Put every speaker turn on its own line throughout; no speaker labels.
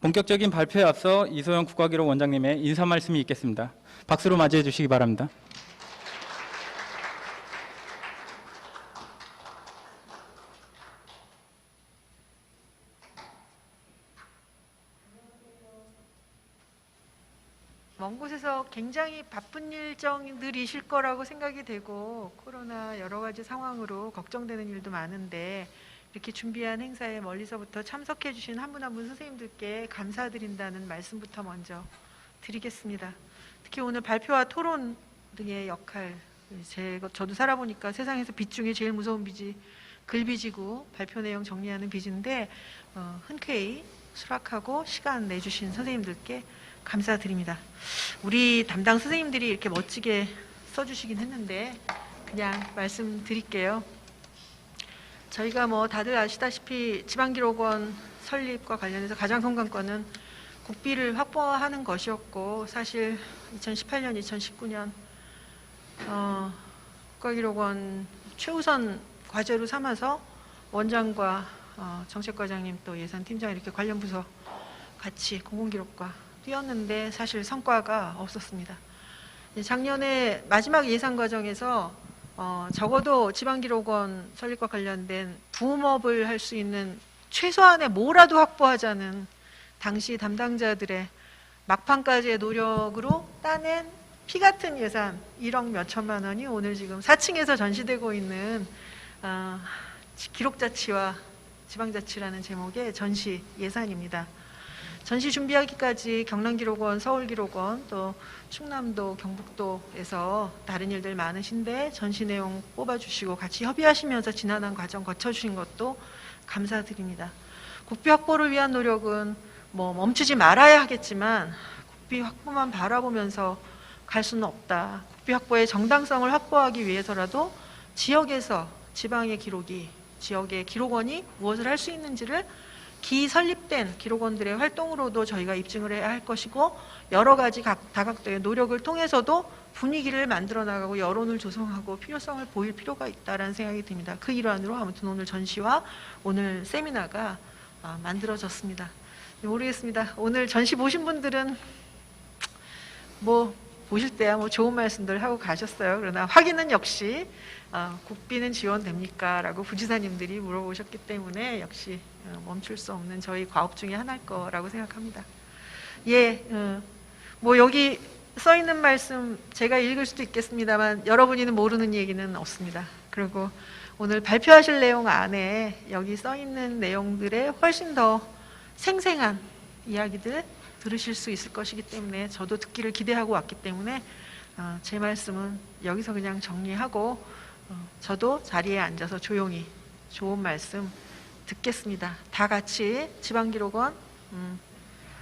본격적인 발표에 앞서 이소영 국가기록 원장님의 인사 말씀이 있겠습니다. 박수로 맞이해 주시기 바랍니다.
먼 곳에서 굉장히 바쁜 일정들이실 거라고 생각이 되고 코로나 여러 가지 상황으로 걱정되는 일도 많은데 이렇게 준비한 행사에 멀리서부터 참석해 주신 한 분 한 분 선생님들께 감사드린다는 말씀부터 먼저 드리겠습니다. 특히 오늘 발표와 토론 등의 역할, 저도 살아보니까 세상에서 빚 중에 제일 무서운 빚이 글빚이고 발표 내용 정리하는 빚인데 흔쾌히 수락하고 시간 내주신 선생님들께 감사드립니다. 우리 담당 선생님들이 이렇게 멋지게 써주시긴 했는데 그냥 말씀드릴게요. 저희가 뭐 다들 아시다시피 지방기록원 설립과 관련해서 가장 큰 관건은 국비를 확보하는 것이었고 사실 2018년, 2019년 국가기록원 최우선 과제로 삼아서 원장과 정책과장님 또 예산팀장 이렇게 관련 부서 같이 공공기록과 뛰었는데 사실 성과가 없었습니다. 작년에 마지막 예산 과정에서 적어도 지방기록원 설립과 관련된 붐업을 할 수 있는 최소한의 뭐라도 확보하자는 당시 담당자들의 막판까지의 노력으로 따낸 피 같은 예산 1억 몇천만 원이 오늘 지금 4층에서 전시되고 있는 기록자치와 지방자치라는 제목의 전시 예산입니다. 전시 준비하기까지 경남기록원, 서울기록원, 또 충남도, 경북도에서 다른 일들 많으신데 전시 내용 뽑아주시고 같이 협의하시면서 지난한 과정 거쳐주신 것도 감사드립니다. 국비 확보를 위한 노력은 뭐 멈추지 말아야 하겠지만 국비 확보만 바라보면서 갈 수는 없다. 국비 확보의 정당성을 확보하기 위해서라도 지역에서 지방의 기록이, 지역의 기록원이 무엇을 할 수 있는지를 기설립된 기록원들의 활동으로도 저희가 입증을 해야 할 것이고 여러 가지 다각도의 노력을 통해서도 분위기를 만들어 나가고 여론을 조성하고 필요성을 보일 필요가 있다는 생각이 듭니다. 그 일환으로 아무튼 오늘 전시와 오늘 세미나가 만들어졌습니다. 모르겠습니다. 오늘 전시 보신 분들은 뭐 보실 때야 뭐 좋은 말씀들 하고 가셨어요. 그러나 확인은 역시 국비는 지원됩니까? 라고 부지사님들이 물어보셨기 때문에 역시 멈출 수 없는 저희 과업 중에 하나일 거라고 생각합니다. 예, 뭐 여기 써 있는 말씀 제가 읽을 수도 있겠습니다만 여러분이는 모르는 얘기는 없습니다. 그리고 오늘 발표하실 내용 안에 여기 써 있는 내용들에 훨씬 더 생생한 이야기들 들으실 수 있을 것이기 때문에 저도 듣기를 기대하고 왔기 때문에 제 말씀은 여기서 그냥 정리하고 저도 자리에 앉아서 조용히 좋은 말씀 듣겠습니다. 다 같이 지방기록원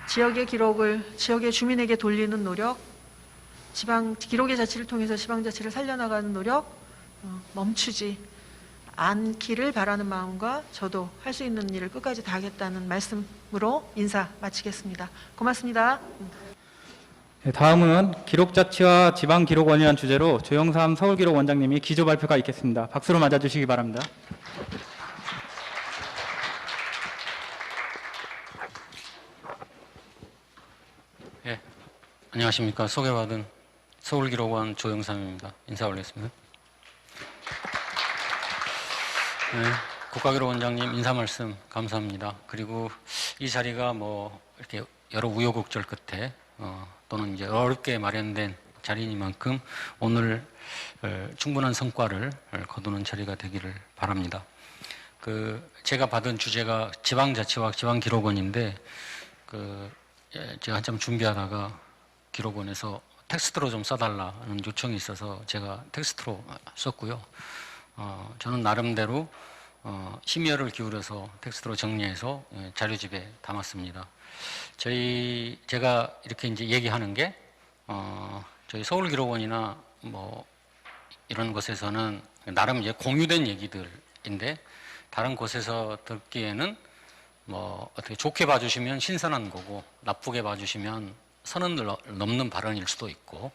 지역의 기록을 지역의 주민에게 돌리는 노력, 지방 기록의 자치를 통해서 지방자치를 살려나가는 노력 멈추지 않기를 바라는 마음과 저도 할 수 있는 일을 끝까지 다하겠다는 말씀으로 인사 마치겠습니다. 고맙습니다.
네, 다음은 기록자치와 지방기록원이라는 주제로 조영삼 서울기록원장님이 기조 발표가 있겠습니다. 박수로 맞아주시기 바랍니다.
예, 안녕하십니까. 소개받은 서울기록원 조영삼입니다. 인사 올리겠습니다. 네, 국가기록원장님 인사 말씀 감사합니다. 그리고 이 자리가 뭐 이렇게 여러 우여곡절 끝에 또는 이제 어렵게 마련된 자리이니만큼 오늘 충분한 성과를 거두는 자리가 되기를 바랍니다. 제가 받은 주제가 지방자치와 지방기록원인데 제가 한참 준비하다가 기록원에서 텍스트로 좀 써달라는 요청이 있어서 제가 텍스트로 썼고요. 저는 나름대로 심혈을 기울여서 텍스트로 정리해서 자료집에 담았습니다. 제가 이렇게 이제 얘기하는 게 저희 서울기록원이나 뭐 이런 곳에서는 나름 이제 공유된 얘기들인데 다른 곳에서 듣기에는 뭐 어떻게 좋게 봐주시면 신선한 거고 나쁘게 봐주시면 선을 넘는 발언일 수도 있고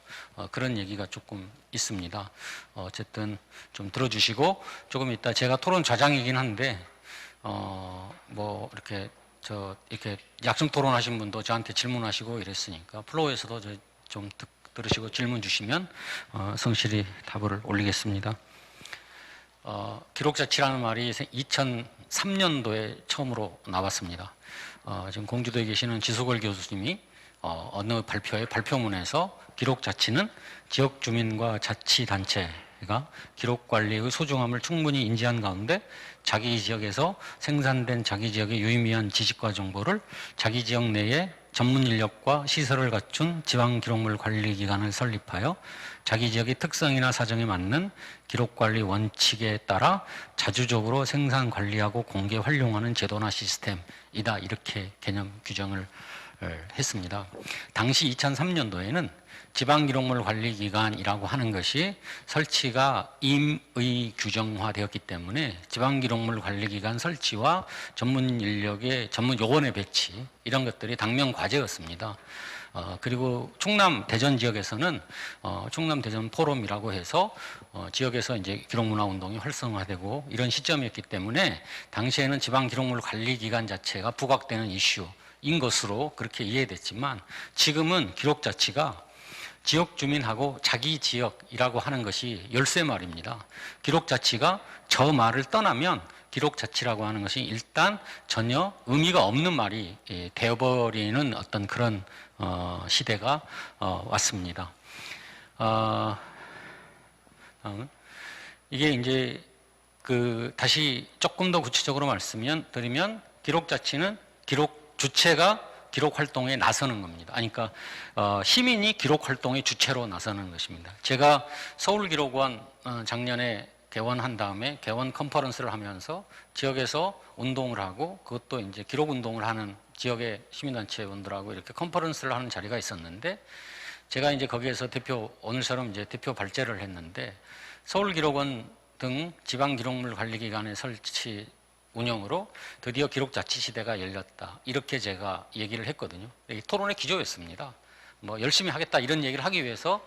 그런 얘기가 조금 있습니다. 어쨌든 좀 들어주시고 조금 이따 제가 토론 좌장이긴 한데 뭐 이렇게 저 이렇게 약속 토론하신 분도 저한테 질문하시고 이랬으니까 플로우에서도 좀 들으시고 질문 주시면 성실히 답을 올리겠습니다. 기록자치라는 말이 2003년도에 처음으로 나왔습니다. 지금 공주도에 계시는 지소걸 교수님이 어느 발표의 발표문에서 기록자치는 지역 주민과 자치단체가 기록관리의 소중함을 충분히 인지한 가운데 자기 지역에서 생산된 자기 지역의 유의미한 지식과 정보를 자기 지역 내에 전문 인력과 시설을 갖춘 지방기록물관리기관을 설립하여 자기 지역의 특성이나 사정에 맞는 기록관리 원칙에 따라 자주적으로 생산, 관리하고 공개, 활용하는 제도나 시스템이다. 이렇게 개념 규정을 했습니다. 당시 2003년도에는 지방기록물관리기관이라고 하는 것이 설치가 임의 규정화되었기 때문에 지방기록물관리기관 설치와 전문 인력의 전문 요원의 배치 이런 것들이 당면 과제였습니다. 그리고 충남 대전 지역에서는 충남 대전 포럼이라고 해서 지역에서 이제 기록문화 운동이 활성화되고 이런 시점이었기 때문에 당시에는 지방기록물관리기관 자체가 부각되는 이슈인 것으로 그렇게 이해됐지만 지금은 기록자치가 지역 주민하고 자기 지역이라고 하는 것이 열쇠 말입니다. 기록자치가 저 말을 떠나면 기록자치라고 하는 것이 일단 전혀 의미가 없는 말이 되어버리는 어떤 그런 시대가 왔습니다. 이게 이제 다시 조금 더 구체적으로 말씀드리면 기록자치는 주체가 기록 활동에 나서는 겁니다. 그러니까 시민이 기록 활동의 주체로 나서는 것입니다. 제가 서울기록원 작년에 개원한 다음에 개원 컨퍼런스를 하면서 지역에서 운동을 하고 그것도 이제 기록 운동을 하는 지역의 시민단체원들하고 이렇게 컨퍼런스를 하는 자리가 있었는데 제가 이제 거기에서 오늘처럼 이제 대표 발제를 했는데 서울기록원 등 지방기록물관리기관의 설치 운영으로 드디어 기록자치 시대가 열렸다. 이렇게 제가 얘기를 했거든요. 토론의 기조였습니다. 뭐 열심히 하겠다 이런 얘기를 하기 위해서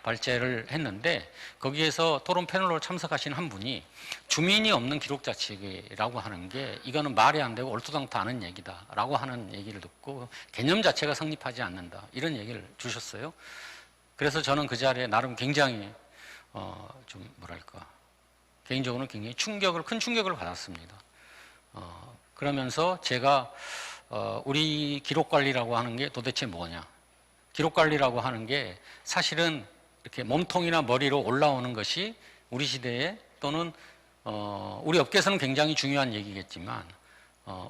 발제를 했는데 거기에서 토론 패널로 참석하신 한 분이 주민이 없는 기록자치라고 하는 게 이거는 말이 안 되고 얼토당토 않은 얘기다라고 하는 얘기를 듣고 개념 자체가 성립하지 않는다 이런 얘기를 주셨어요. 그래서 저는 그 자리에 나름 굉장히 좀 뭐랄까 개인적으로는 굉장히 큰 충격을 받았습니다. 그러면서 제가 우리 기록관리라고 하는 게 도대체 뭐냐? 기록관리라고 하는 게 사실은 이렇게 몸통이나 머리로 올라오는 것이 우리 시대에 또는 우리 업계에서는 굉장히 중요한 얘기겠지만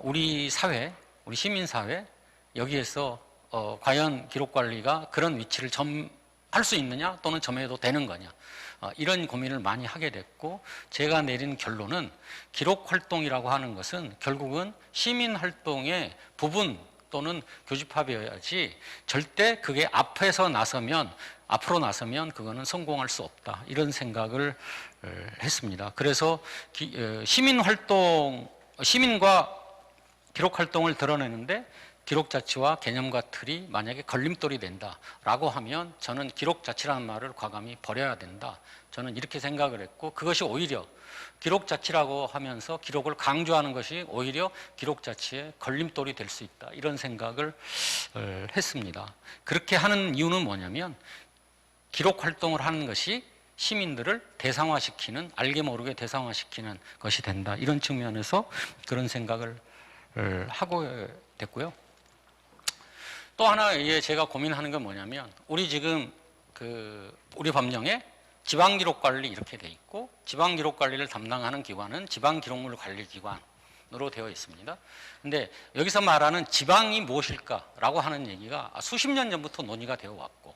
우리 사회, 우리 시민사회 여기에서 과연 기록관리가 그런 위치를 점할 수 있느냐 또는 점해도 되는 거냐 이런 고민을 많이 하게 됐고 제가 내린 결론은 기록활동이라고 하는 것은 결국은 시민활동의 부분 또는 교집합이어야지 절대 그게 앞으로 나서면 그거는 성공할 수 없다 이런 생각을 했습니다. 그래서 시민과 기록활동을 드러내는데 기록자치와 개념과 틀이 만약에 걸림돌이 된다라고 하면 저는 기록자치라는 말을 과감히 버려야 된다. 저는 이렇게 생각을 했고 그것이 오히려 기록자치라고 하면서 기록을 강조하는 것이 오히려 기록자치의 걸림돌이 될 수 있다. 이런 생각을 했습니다. 그렇게 하는 이유는 뭐냐면 기록활동을 하는 것이 시민들을 알게 모르게 대상화시키는 것이 된다. 이런 측면에서 그런 생각을 하고 됐고요. 또 하나 제가 고민하는 건 뭐냐면 우리 지금 우리 법령에 지방기록관리 이렇게 돼 있고 지방기록관리를 담당하는 기관은 지방기록물관리기관으로 되어 있습니다. 근데 여기서 말하는 지방이 무엇일까라고 하는 얘기가 수십 년 전부터 논의가 되어 왔고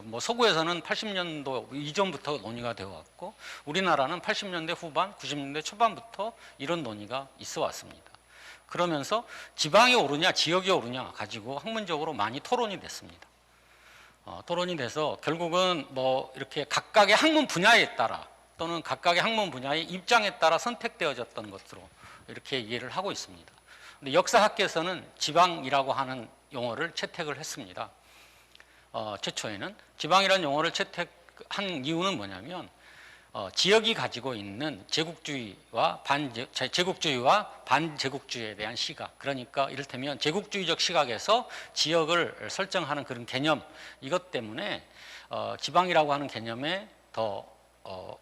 뭐 서구에서는 80년도 이전부터 논의가 되어 왔고 우리나라는 80년대 후반, 90년대 초반부터 이런 논의가 있어 왔습니다. 그러면서 지방이 오르냐 지역이 오르냐 가지고 학문적으로 많이 토론이 됐습니다. 토론이 돼서 결국은 뭐 이렇게 각각의 학문 분야에 따라 또는 각각의 학문 분야의 입장에 따라 선택되어졌던 것으로 이렇게 이해를 하고 있습니다. 근데 역사학계에서는 지방이라고 하는 용어를 채택을 했습니다. 최초에는 지방이라는 용어를 채택한 이유는 뭐냐면 지역이 가지고 있는 제국주의와 반제국주의에 대한 시각, 그러니까 이를테면 제국주의적 시각에서 지역을 설정하는 그런 개념, 이것 때문에 지방이라고 하는 개념에 더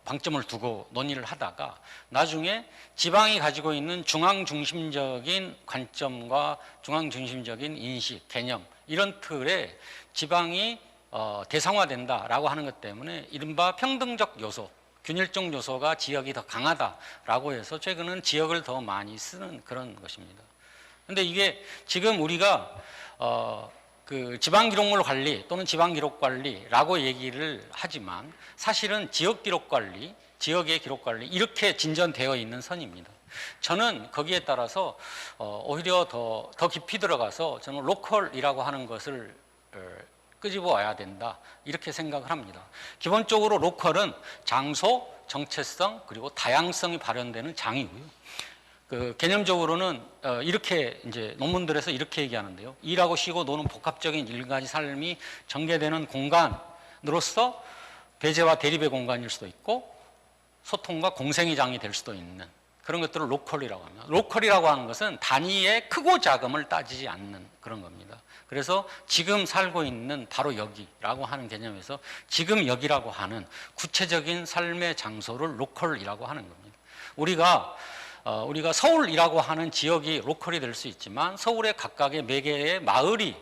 방점을 두고 논의를 하다가 나중에 지방이 가지고 있는 중앙중심적인 관점과 중앙중심적인 인식, 개념, 이런 틀에 지방이 대상화된다라고 하는 것 때문에 이른바 평등적 요소, 균일적 요소가 지역이 더 강하다라고 해서 최근은 지역을 더 많이 쓰는 그런 것입니다. 그런데 이게 지금 우리가 그 지방기록물 관리 또는 지방기록관리라고 얘기를 하지만 사실은 지역기록관리, 지역의 기록관리 이렇게 진전되어 있는 선입니다. 저는 거기에 따라서 오히려 더 깊이 들어가서 저는 로컬이라고 하는 것을 끄집어 와야 된다 이렇게 생각을 합니다. 기본적으로 로컬은 장소, 정체성 그리고 다양성이 발현되는 장이고요. 그 개념적으로는 이렇게 이제 논문들에서 이렇게 얘기하는데요. 일하고 쉬고 노는 복합적인 일가지 삶이 전개되는 공간으로서 배제와 대립의 공간일 수도 있고 소통과 공생의 장이 될 수도 있는 그런 것들을 로컬이라고 합니다. 로컬이라고 하는 것은 단위의 크고 작음을 따지지 않는 그런 겁니다. 그래서 지금 살고 있는 바로 여기라고 하는 개념에서 지금 여기라고 하는 구체적인 삶의 장소를 로컬이라고 하는 겁니다. 우리가 서울이라고 하는 지역이 로컬이 될 수 있지만 서울의 각각의 매 개의 마을이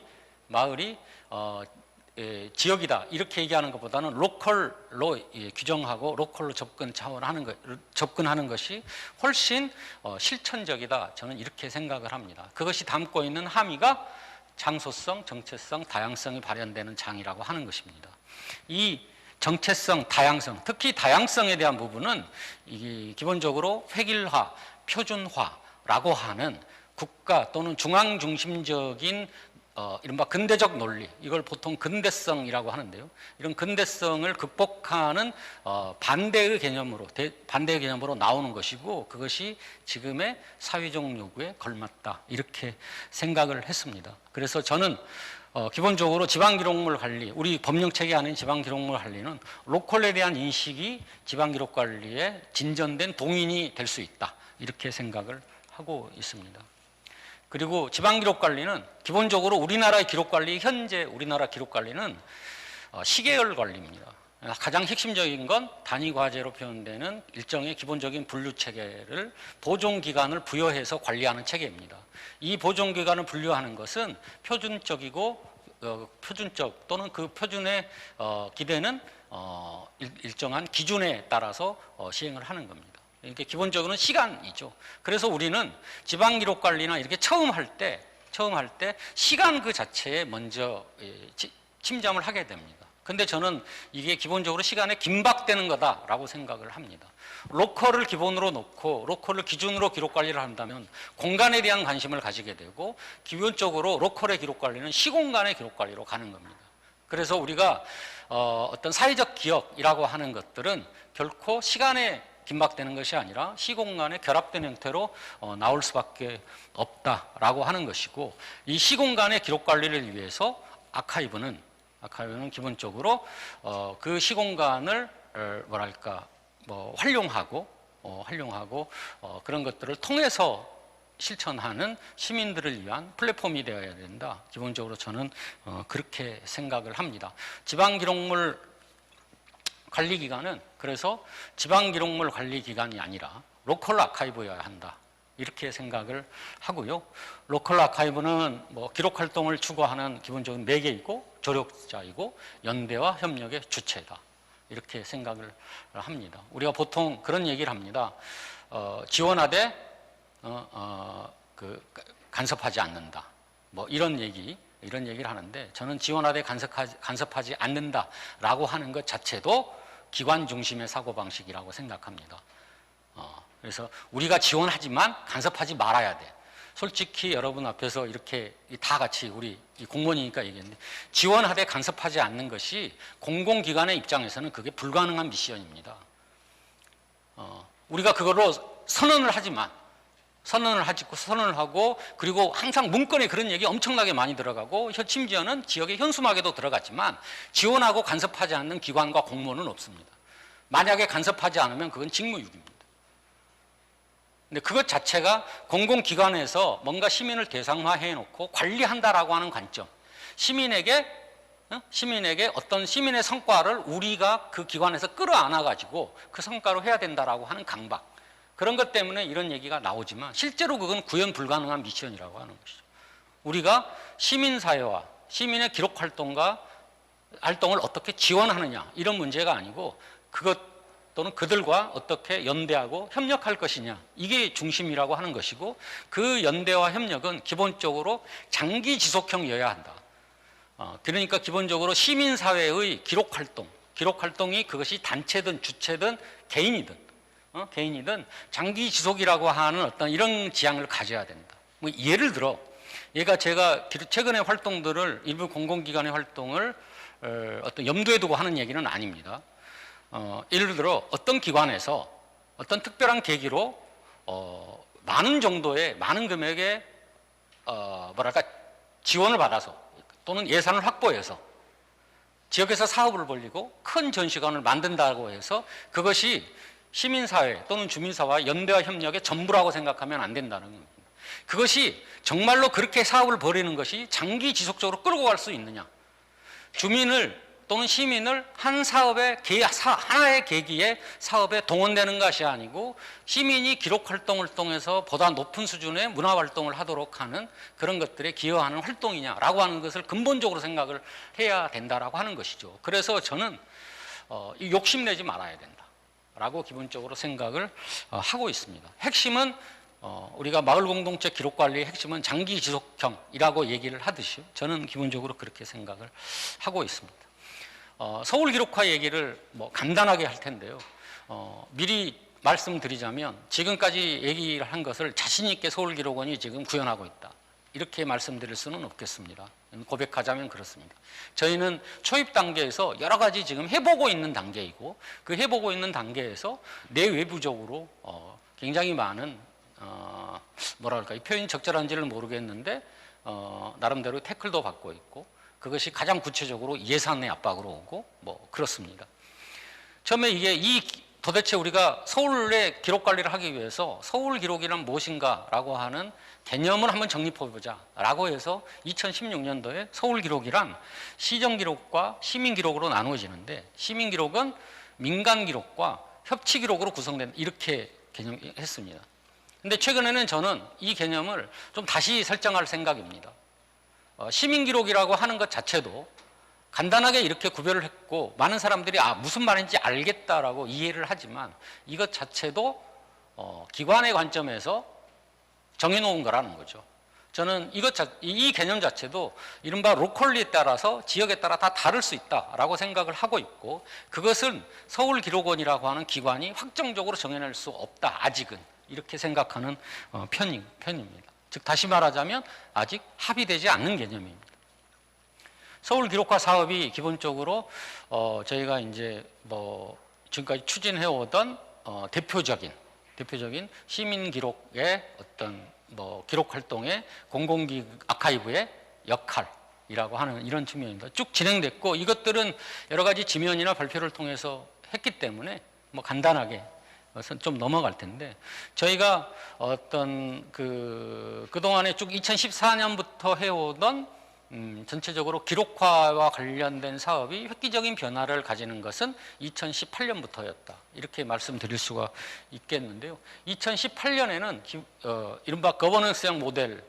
지역이다 이렇게 얘기하는 것보다는 로컬로 규정하고 로컬로 접근하는 것이 훨씬 실천적이다. 저는 이렇게 생각을 합니다. 그것이 담고 있는 함의가 장소성, 정체성, 다양성이 발현되는 장이라고 하는 것입니다. 이 정체성, 다양성, 특히 다양성에 대한 부분은 기본적으로 획일화, 표준화라고 하는 국가 또는 중앙중심적인 이른바 근대적 논리, 이걸 보통 근대성이라고 하는데요. 이런 근대성을 극복하는 반대의 개념으로 나오는 것이고 그것이 지금의 사회적 요구에 걸맞다 이렇게 생각을 했습니다. 그래서 저는 기본적으로 지방기록물 관리, 우리 법령체계 안에 지방기록물 관리는 로컬에 대한 인식이 지방기록관리에 진전된 동인이 될 수 있다 이렇게 생각을 하고 있습니다. 그리고 지방기록관리는 기본적으로 현재 우리나라 기록관리는 시계열 관리입니다. 가장 핵심적인 건 단위과제로 표현되는 일정의 기본적인 분류체계를 보존기간을 부여해서 관리하는 체계입니다. 이 보존기간을 분류하는 것은 표준적이고 표준적 또는 그 표준에 기대는 일정한 기준에 따라서 시행을 하는 겁니다. 그러니까 기본적으로는 시간이죠. 그래서 우리는 지방기록관리나 이렇게 처음 할 때 시간 그 자체에 먼저 침잠을 하게 됩니다. 근데 저는 이게 기본적으로 시간에 긴박되는 거다라고 생각을 합니다. 로컬을 기본으로 놓고 로컬을 기준으로 기록관리를 한다면 공간에 대한 관심을 가지게 되고 기본적으로 로컬의 기록관리는 시공간의 기록관리로 가는 겁니다. 그래서 우리가 어떤 사회적 기억이라고 하는 것들은 결코 시간에 긴박되는 것이 아니라 시공간에 결합된 형태로 나올 수밖에 없다라고 하는 것이고 이 시공간의 기록관리를 위해서 아카이브는 기본적으로 그 시공간을 활용하고 그런 것들을 통해서 실천하는 시민들을 위한 플랫폼이 되어야 된다. 기본적으로 저는 그렇게 생각을 합니다. 지방기록물 관리기관은 그래서 지방기록물 관리기관이 아니라 로컬 아카이브여야 한다. 이렇게 생각을 하고요. 로컬 아카이브는 기록 활동을 추구하는 기본적인 매개이고 조력자이고 연대와 협력의 주체다. 이렇게 생각을 합니다. 우리가 보통 그런 얘기를 합니다. 지원하되 간섭하지 않는다. 이런 얘기를 하는데 저는 지원하되 간섭하지 않는다라고 하는 것 자체도 기관 중심의 사고방식이라고 생각합니다. 그래서 우리가 지원하지만 간섭하지 말아야 돼. 솔직히 여러분 앞에서 이렇게 다 같이 우리 공무원이니까 얘기했는데 지원하되 간섭하지 않는 것이 공공기관의 입장에서는 그게 불가능한 미션입니다. 우리가 그걸로 선언을 하고 그리고 항상 문건에 그런 얘기 엄청나게 많이 들어가고 심지어는 지역의 현수막에도 들어갔지만 지원하고 간섭하지 않는 기관과 공무원은 없습니다. 만약에 간섭하지 않으면 그건 직무유기입니다. 근데 그것 자체가 공공기관에서 뭔가 시민을 대상화해 놓고 관리한다라고 하는 관점, 시민에게 어떤 시민의 성과를 우리가 그 기관에서 끌어안아 가지고 그 성과로 해야 된다라고 하는 강박, 그런 것 때문에 이런 얘기가 나오지만 실제로 그건 구현 불가능한 미션이라고 하는 것이죠. 우리가 시민사회와 시민의 기록 활동을 어떻게 지원하느냐, 이런 문제가 아니고 그것 또는 그들과 어떻게 연대하고 협력할 것이냐, 이게 중심이라고 하는 것이고, 그 연대와 협력은 기본적으로 장기 지속형이어야 한다. 그러니까 기본적으로 시민사회의 기록 활동이 그것이 단체든 주체든 개인이든 장기 지속이라고 하는 어떤 이런 지향을 가져야 된다. 뭐 예를 들어, 제가 최근의 활동들을, 일부 공공기관의 활동을 어떤 염두에 두고 하는 얘기는 아닙니다. 예를 들어 어떤 기관에서 어떤 특별한 계기로 많은 금액의 지원을 받아서 또는 예산을 확보해서 지역에서 사업을 벌리고 큰 전시관을 만든다고 해서 그것이 시민사회 또는 주민사회와 연대와 협력의 전부라고 생각하면 안 된다는 겁니다. 그것이 정말로 그렇게 사업을 벌이는 것이 장기 지속적으로 끌고 갈 수 있느냐, 주민을 또는 시민을 하나의 계기에 사업에 동원되는 것이 아니고 시민이 기록 활동을 통해서 보다 높은 수준의 문화 활동을 하도록 하는 그런 것들에 기여하는 활동이냐라고 하는 것을 근본적으로 생각을 해야 된다라고 하는 것이죠. 그래서 저는 욕심내지 말아야 된다라고 기본적으로 생각을 하고 있습니다. 핵심은 우리가 마을 공동체 기록 관리의 핵심은 장기 지속형이라고 얘기를 하듯이 저는 기본적으로 그렇게 생각을 하고 있습니다. 서울 기록화 얘기를 간단하게 할 텐데요. 미리 말씀드리자면 지금까지 얘기를 한 것을 자신 있게 서울기록원이 지금 구현하고 있다, 이렇게 말씀드릴 수는 없겠습니다. 고백하자면 그렇습니다. 저희는 초입 단계에서 여러 가지 지금 해보고 있는 단계이고, 그 해보고 있는 단계에서 내외부적으로 굉장히 많은 이 표현이 적절한지는 모르겠는데 나름대로 태클도 받고 있고, 그것이 가장 구체적으로 예산의 압박으로 오고 그렇습니다. 처음에 도대체 우리가 서울의 기록 관리를 하기 위해서 서울 기록이란 무엇인가라고 하는 개념을 한번 정립해보자 라고 해서 2016년도에 서울 기록이란 시정 기록과 시민 기록으로 나누어지는데, 시민 기록은 민간 기록과 협치 기록으로 구성된, 이렇게 개념했습니다. 근데 최근에는 저는 이 개념을 좀 다시 설정할 생각입니다. 시민기록이라고 하는 것 자체도 간단하게 이렇게 구별을 했고 많은 사람들이 무슨 말인지 알겠다라고 이해를 하지만 이것 자체도 기관의 관점에서 정해놓은 거라는 거죠. 저는 이 개념 자체도 이른바 로컬리에 따라서 지역에 따라 다 다를 수 있다라고 생각을 하고 있고, 그것은 서울기록원이라고 하는 기관이 확정적으로 정해낼 수 없다, 아직은, 이렇게 생각하는 편입니다. 즉 다시 말하자면 아직 합의되지 않는 개념입니다. 서울 기록화 사업이 기본적으로 저희가 이제 지금까지 추진해 오던 대표적인 시민 기록의 어떤 기록 활동의 아카이브의 역할이라고 하는 이런 측면입니다. 쭉 진행됐고, 이것들은 여러 가지 지면이나 발표를 통해서 했기 때문에 간단하게 좀 넘어갈 텐데, 저희가 그동안에 쭉 2014년부터 해오던 전체적으로 기록화와 관련된 사업이 획기적인 변화를 가지는 것은 2018년부터였다, 이렇게 말씀드릴 수가 있겠는데요. 2018년에는 이른바 거버넌스형 모델의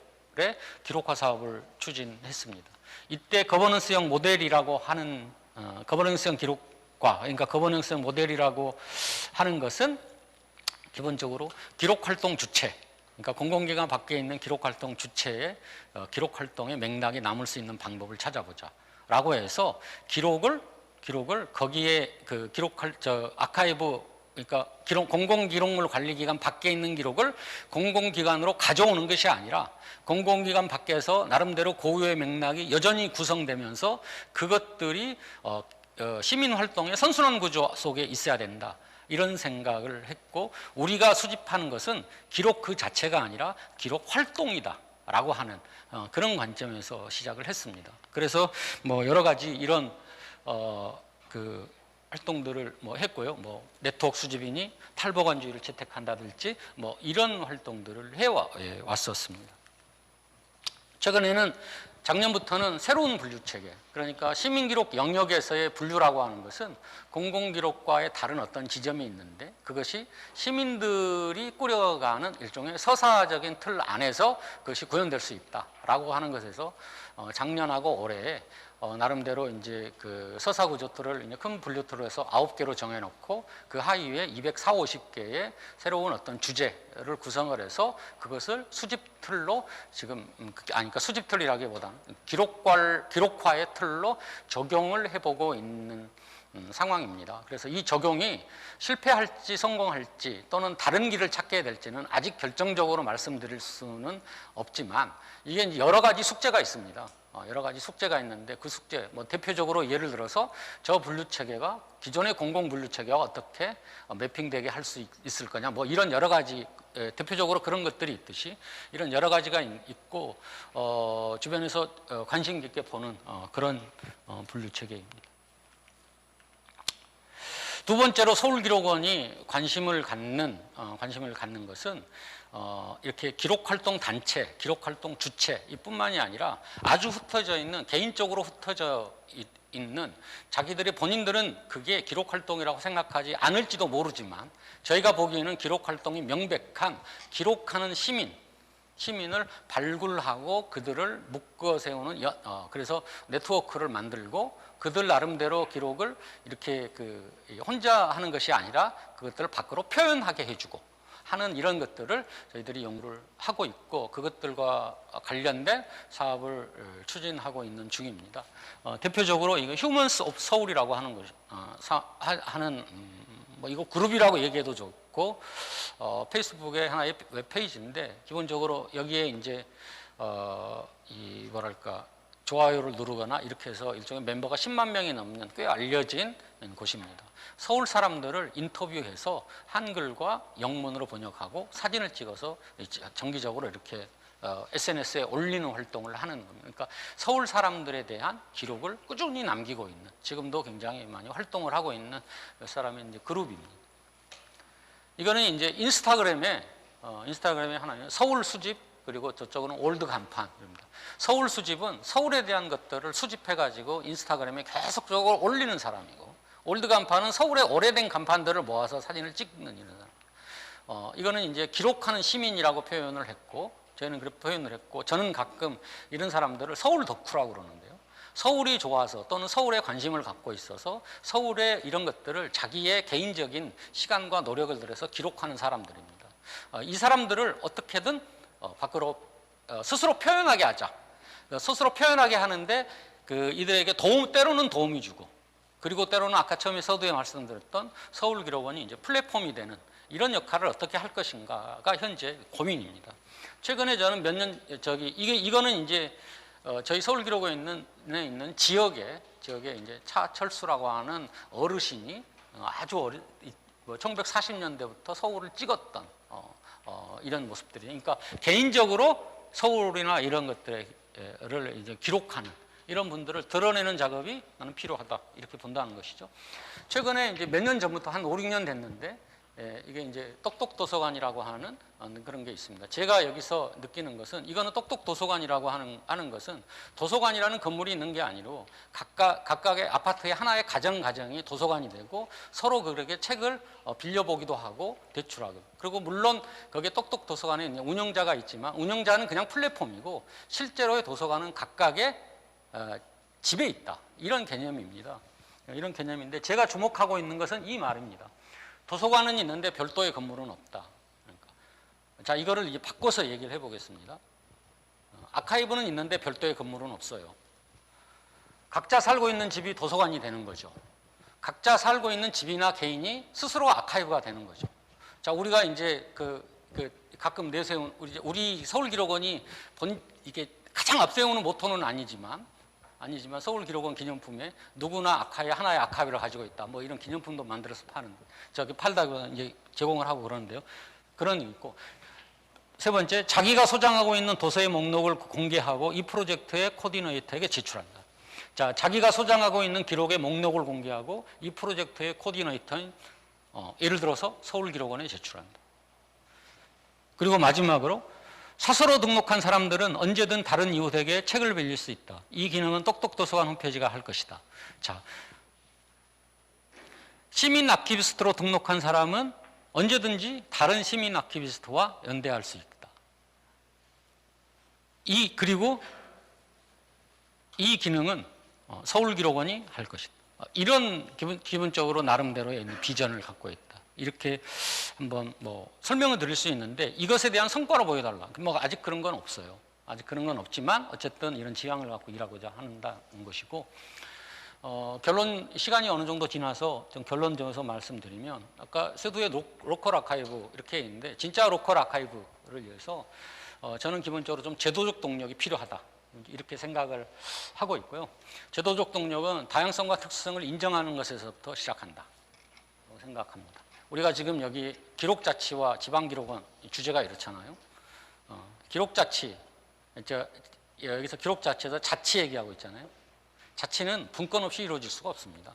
기록화 사업을 추진했습니다. 이때 거버넌스형 모델이라고 하는 거버넌스형 기록화, 그러니까 거버넌스형 모델이라고 하는 것은 기본적으로 기록활동 주체, 그러니까 공공기관 밖에 있는 기록활동 주체의 기록활동의 맥락이 남을 수 있는 방법을 찾아보자 라고 해서 기록을 거기에 아카이브, 그러니까 공공기록물 관리기관 밖에 있는 기록을 공공기관으로 가져오는 것이 아니라 공공기관 밖에서 나름대로 고유의 맥락이 여전히 구성되면서 그것들이 시민활동의 선순환 구조 속에 있어야 된다, 이런 생각을 했고, 우리가 수집하는 것은 기록 그 자체가 아니라 기록 활동이다 라고 하는 그런 관점에서 시작을 했습니다. 그래서 여러 가지 이런 활동들을 뭐 했고요. 뭐 네트워크 수집이니 탈보관주의를 채택한다든지 뭐 이런 활동들을 왔었습니다. 최근에는 작년부터는 새로운 분류 체계, 그러니까 시민기록 영역에서의 분류라고 하는 것은 공공기록과의 다른 어떤 지점이 있는데 그것이 시민들이 꾸려가는 일종의 서사적인 틀 안에서 그것이 구현될 수 있다라고 하는 것에서 작년하고 올해 나름대로 이제 그 서사 구조틀을 이제 큰 분류틀로 해서 9개로 정해놓고 그 하위에 240~250개의 새로운 어떤 주제를 구성을 해서 그것을 수집틀로 지금 그러니까 수집틀이라기보다는 기록화의 틀로 적용을 해보고 있는 상황입니다. 그래서 이 적용이 실패할지 성공할지 또는 다른 길을 찾게 될지는 아직 결정적으로 말씀드릴 수는 없지만 이게 이제 여러 가지 숙제가 있습니다. 여러 가지 숙제가 있는데 그 숙제, 뭐 대표적으로 예를 들어서 저 분류 체계가 기존의 공공 분류 체계와 어떻게 매핑되게 할 수 있을 거냐, 뭐 이런 여러 가지 대표적으로 그런 것들이 있듯이 이런 여러 가지가 있고 주변에서 관심 깊게 보는 그런 분류 체계입니다. 두 번째로 서울기록원이 관심을 갖는 것은 이렇게 기록활동 단체, 기록활동 주체 이뿐만이 아니라 아주 흩어져 있는, 개인적으로 흩어져 있는 자기들이 본인들은 그게 기록활동이라고 생각하지 않을지도 모르지만 저희가 보기에는 기록활동이 명백한 기록하는 시민을 발굴하고 그들을 묶어 세우는 그래서 네트워크를 만들고 그들 나름대로 기록을 이렇게 혼자 하는 것이 아니라 그것들을 밖으로 표현하게 해주고 하는 이런 것들을 저희들이 연구를 하고 있고 그것들과 관련된 사업을 추진하고 있는 중입니다. 대표적으로 이거 휴먼스 오브 서울이라고 하는 것, 뭐 이거 그룹이라고 얘기해도 좋고 페이스북의 하나의 웹페이지인데 기본적으로 여기에 이제 이 뭐랄까 좋아요를 누르거나 이렇게 해서 일종의 멤버가 10만 명이 넘는 꽤 알려진 곳입니다. 서울 사람들을 인터뷰해서 한글과 영문으로 번역하고 사진을 찍어서 정기적으로 이렇게 SNS에 올리는 활동을 하는 겁니다. 그러니까 서울 사람들에 대한 기록을 꾸준히 남기고 있는, 지금도 굉장히 많이 활동을 하고 있는 몇 사람의 이제 그룹입니다. 이거는 이제 인스타그램의 하나예요. 서울 수집, 그리고 저쪽은 올드 간판입니다. 서울 수집은 서울에 대한 것들을 수집해가지고 인스타그램에 계속적으로 올리는 사람이고, 올드 간판은 서울의 오래된 간판들을 모아서 사진을 찍는 이런 사람. 이거는 이제 기록하는 시민이라고 표현을 했고, 저희는 그렇게 표현을 했고, 저는 가끔 이런 사람들을 서울 덕후라고 그러는데요. 서울이 좋아서 또는 서울에 관심을 갖고 있어서 서울의 이런 것들을 자기의 개인적인 시간과 노력을 들여서 기록하는 사람들입니다. 이 사람들을 어떻게든 밖으로 스스로 표현하게 하자. 스스로 표현하게 하는데 이들에게 때로는 도움이 주고, 그리고 때로는 아까 처음에 서두에 말씀드렸던 서울기록원이 이제 플랫폼이 되는 이런 역할을 어떻게 할 것인가가 현재 고민입니다. 최근에 저는 이거는 이제 저희 서울기록원에 있는 지역에 이제 차철수라고 하는 어르신이 아주 1940년대부터 서울을 찍었던 이런 모습들이, 그러니까 개인적으로 서울이나 이런 것들을 이제 기록하는 이런 분들을 드러내는 작업이 나는 필요하다 이렇게 본다는 것이죠. 최근에 이제 몇 년 전부터 한 5, 6년 됐는데 이게 이제 똑똑도서관이라고 하는 그런 게 있습니다. 제가 여기서 느끼는 것은 이거는 똑똑도서관이라고 하는 것은 도서관이라는 건물이 있는 게 아니고 각각의 아파트의 하나의 가정이 도서관이 되고 서로 그렇게 책을 빌려보기도 하고 대출하고, 그리고 물론 거기에 똑똑도서관에 운영자가 있지만 운영자는 그냥 플랫폼이고 실제로의 도서관은 각각의 집에 있다, 이런 개념입니다. 이런 개념인데 제가 주목하고 있는 것은 이 말입니다. 도서관은 있는데 별도의 건물은 없다. 그러니까. 자, 이거를 이제 바꿔서 얘기를 해보겠습니다. 아카이브는 있는데 별도의 건물은 없어요. 각자 살고 있는 집이 도서관이 되는 거죠. 각자 살고 있는 집이나 개인이 스스로 아카이브가 되는 거죠. 자, 우리가 이제 가끔 내세운 우리 서울기록원이 이게 가장 앞세우는 모토는 아니지만 서울기록원 기념품에 누구나 하나의 아카이브를 가지고 있다, 뭐 이런 기념품도 만들어서 팔다기보다는 이제 제공을 하고 그러는데요. 그런 게 있고, 세 번째, 자기가 소장하고 있는 도서의 목록을 공개하고 이 프로젝트의 코디네이터에게 제출한다. 자, 자기가 소장하고 있는 기록의 목록을 공개하고 이 프로젝트의 코디네이터인 예를 들어서 서울기록원에 제출한다. 그리고 마지막으로 사서로 등록한 사람들은 언제든 다른 이웃에게 책을 빌릴 수 있다. 이 기능은 똑똑도서관 홈페이지가 할 것이다. 자, 시민 아키비스트로 등록한 사람은 언제든지 다른 시민 아키비스트와 연대할 수 있다. 그리고 이 기능은 서울기록원이 할 것이다. 이런 기본적으로 나름대로의 비전을 갖고 있다. 이렇게 한번 설명을 드릴 수 있는데 이것에 대한 성과로 보여달라. 아직 그런 건 없어요. 아직 그런 건 없지만 어쨌든 이런 지향을 갖고 일하고자 한다는 것이고, 시간이 어느 정도 지나서 좀 결론 지어서 말씀드리면, 아까 세두의 로컬 아카이브 이렇게 있는데 진짜 로컬 아카이브를 위해서 저는 기본적으로 좀 제도적 동력이 필요하다. 이렇게 생각을 하고 있고요. 제도적 동력은 다양성과 특수성을 인정하는 것에서부터 시작한다 생각합니다. 우리가 지금 여기 기록자치와 지방기록원 주제가 이렇잖아요. 기록자치, 여기서 기록자치에서 자치 얘기하고 있잖아요. 자치는 분권 없이 이루어질 수가 없습니다.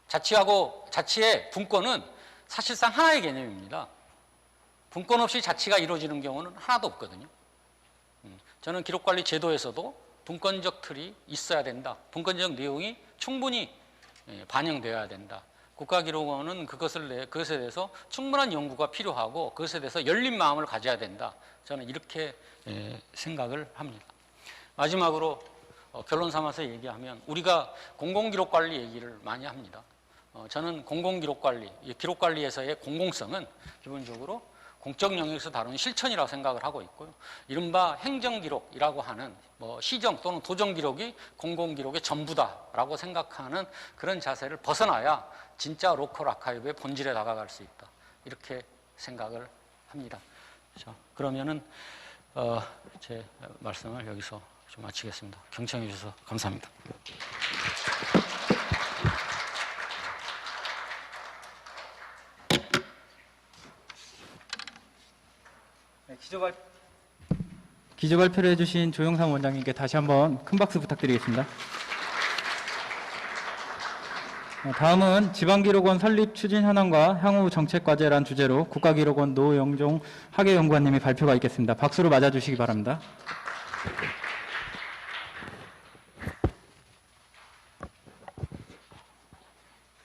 자치의 분권은 사실상 하나의 개념입니다. 분권 없이 자치가 이루어지는 경우는 하나도 없거든요. 저는 기록관리 제도에서도 분권적 틀이 있어야 된다. 분권적 내용이 충분히 반영되어야 된다. 국가기록원은 그것에 대해서 충분한 연구가 필요하고 그것에 대해서 열린 마음을 가져야 된다. 저는 이렇게 생각을 합니다. 마지막으로 결론 삼아서 얘기하면 우리가 공공기록관리 얘기를 많이 합니다. 저는 공공기록관리, 기록관리에서의 공공성은 기본적으로 공적 영역에서 다루는 실천이라고 생각을 하고 있고요. 이른바 행정기록이라고 하는 시정 또는 도정기록이 공공기록의 전부다라고 생각하는 그런 자세를 벗어나야 진짜 로컬 아카이브의 본질에 다가갈 수 있다. 이렇게 생각을 합니다. 그러면은 제 말씀을 여기서 좀 마치겠습니다. 경청해 주셔서 감사합니다.
기조 발표를 해주신 조영삼 원장님께 다시 한번 큰 박수 부탁드리겠습니다. 다음은 지방기록원 설립 추진 현황과 향후 정책 과제란 주제로 국가기록원 노영종 학예연구원님의 발표가 있겠습니다. 박수로 맞아주시기 바랍니다.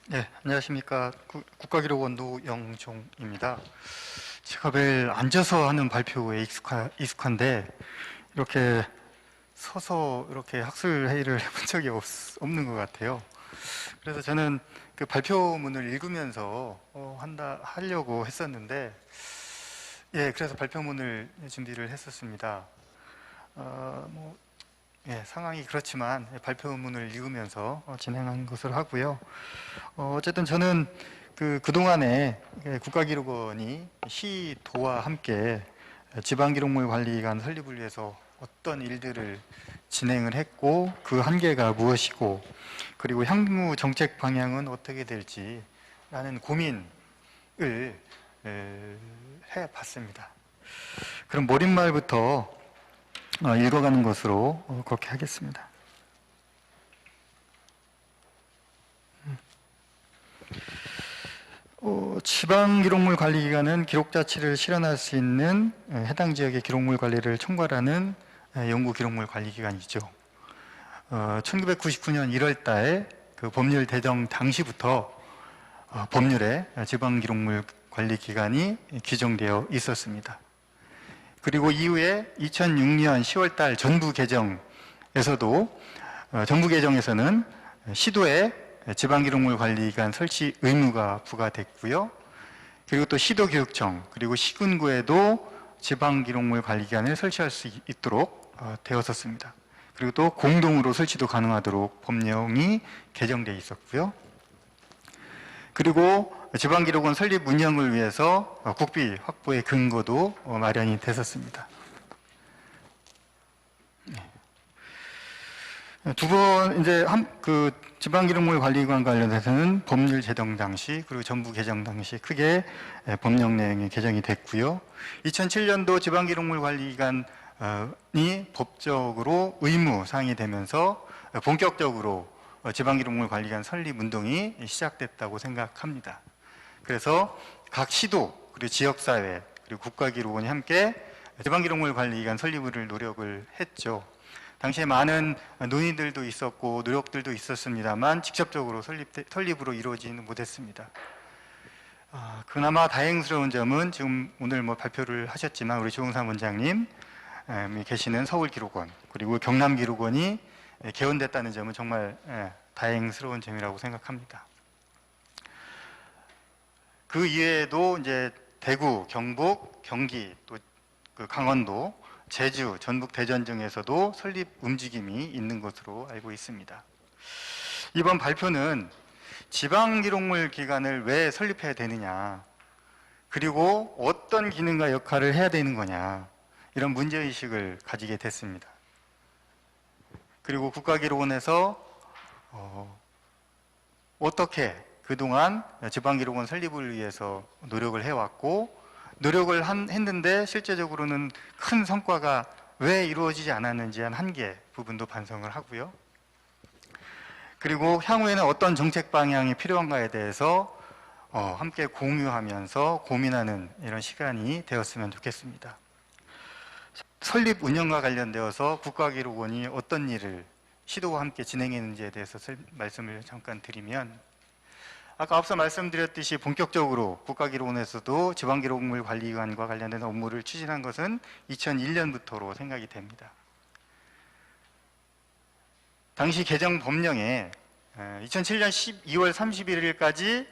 네, 안녕하십니까. 국가기록원 노영종입니다. 제가 매일 앉아서 하는 발표에 익숙한데 이렇게 서서 이렇게 학술 회의를 해본 적이 없는 것 같아요. 그래서 저는 그 발표문을 읽으면서 하려고 했었는데, 그래서 발표문을 준비를 했었습니다. 상황이 그렇지만 발표문을 읽으면서 진행한 것을 하고요. 어쨌든 저는 그동안에 국가기록원이 시도와 함께 지방기록물관리관 설립을 위해서 어떤 일들을 진행을 했고 그 한계가 무엇이고 그리고 향후 정책 방향은 어떻게 될지라는 고민을 해봤습니다. 그럼 머릿말부터 읽어가는 것으로 그렇게 하겠습니다. 지방기록물관리기관은 기록자치를 실현할 수 있는 해당 지역의 기록물 관리를 총괄하는 연구기록물관리기관이죠. 1999년 1월 달 그 법률 제정 당시부터 법률에 지방기록물관리기관이 규정되어 있었습니다. 그리고 이후에 2006년 10월 달 전부 개정에서도 정부 개정에서는 시도에 지방기록물관리기관 설치 의무가 부과됐고요. 그리고 또 시도교육청 그리고 시군구에도 지방기록물관리기관을 설치할 수 있도록 되었었습니다. 그리고 또 공동으로 설치도 가능하도록 법령이 개정되어 있었고요. 그리고 지방기록원 설립 운영을 위해서 국비 확보의 근거도 마련이 됐었습니다. 두 번 이제 지방기록물관리기관 관련해서는 법률 제정 당시 그리고 정부 개정 당시 크게 법령 내용이 개정이 됐고요. 2007년도 지방기록물관리기관이 법적으로 의무 사항이 되면서 본격적으로 지방기록물관리기관 설립 운동이 시작됐다고 생각합니다. 그래서 각 시도 그리고 지역사회 그리고 국가기록원이 함께 지방기록물관리기관 설립을 노력을 했죠. 당시에 많은 논의들도 있었고 노력들도 있었습니다만 직접적으로 설립으로 이루어지지는 못했습니다. 그나마 다행스러운 점은 지금 오늘 발표를 하셨지만 우리 조응삼 원장님 계시는 서울기록원 그리고 경남기록원이 개원됐다는 점은 정말 다행스러운 점이라고 생각합니다. 그 이외에도 이제 대구, 경북, 경기, 또 그 강원도, 제주, 전북, 대전 등에서도 설립 움직임이 있는 것으로 알고 있습니다. 이번 발표는 지방기록물 기관을 왜 설립해야 되느냐, 그리고 어떤 기능과 역할을 해야 되는 거냐, 이런 문제의식을 가지게 됐습니다. 그리고 국가기록원에서 어떻게 그동안 지방기록원 설립을 위해서 노력을 해왔고, 노력을 했는데 실제적으로는 큰 성과가 왜 이루어지지 않았는지 한 한계 부분도 반성을 하고요. 그리고 향후에는 어떤 정책 방향이 필요한가에 대해서 함께 공유하면서 고민하는 이런 시간이 되었으면 좋겠습니다. 설립 운영과 관련되어서 국가기록원이 어떤 일을 시도와 함께 진행했는지에 대해서 말씀을 잠깐 드리면, 아까 앞서 말씀드렸듯이 본격적으로 국가기록원에서도 지방기록물관리기관과 관련된 업무를 추진한 것은 2001년부터로 생각이 됩니다. 당시 개정 법령에 2007년 12월 31일까지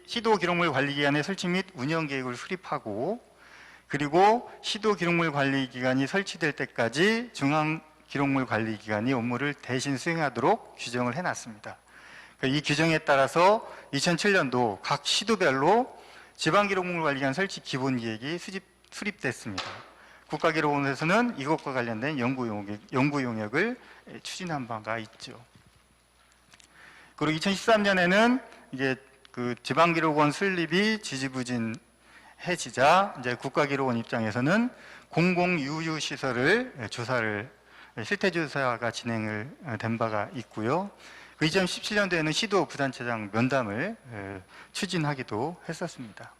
시도기록물관리기관의 설치 및 운영계획을 수립하고, 그리고 시도기록물관리기관이 설치될 때까지 중앙기록물관리기관이 업무를 대신 수행하도록 규정을 해놨습니다. 이 규정에 따라서 2007년도 각 시도별로 지방기록물관리기관 설치 기본계획이 수립됐습니다. 국가기록원에서는 이것과 관련된 연구 용역을 추진한 바가 있죠. 그리고 2013년에는 이제 그 지방기록원 설립이 지지부진해지자 이제 국가기록원 입장에서는 공공유휴시설을 실태조사가 진행을 된 바가 있고요. 그 2017년도에는 시도 부단체장 면담을 추진하기도 했었습니다.